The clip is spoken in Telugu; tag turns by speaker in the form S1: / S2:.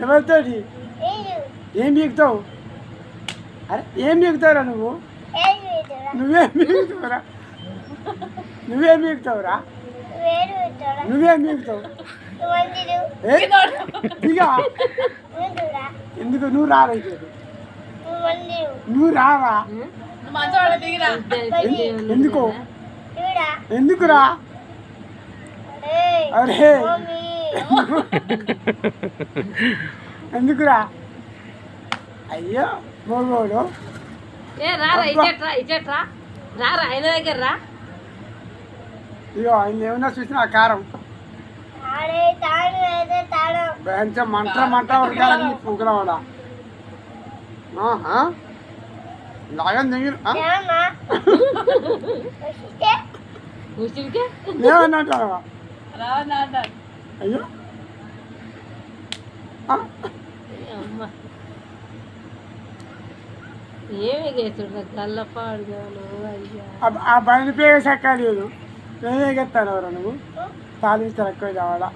S1: ఎవరితోటి ఏం బీగుతావు? అరే ఏం బీగుతావురా నువ్వు? నువ్వేం బీగుతావురా? నువ్వేం బీగుతావురా? నువ్వేం బీగుతావు? దిగా ఎందుకు నువ్వు రారా? నువ్వు రావా? ఎందుకు ఎందుకురా? అరే ఎందుకురా? అయ్యో మోగోడు ఇగో ఆయన ఏమన్నా చూసిన కారం మంట మంట ఉడకాలని పూకలవాడా లాగని దగ్గర ఏమన్నా అయ్యో ఆ బండి పేరు చక్కలేదు నేనేగెత్తాను ఎవరు నువ్వు తాలిస్తారు ఎక్కువ కావాలా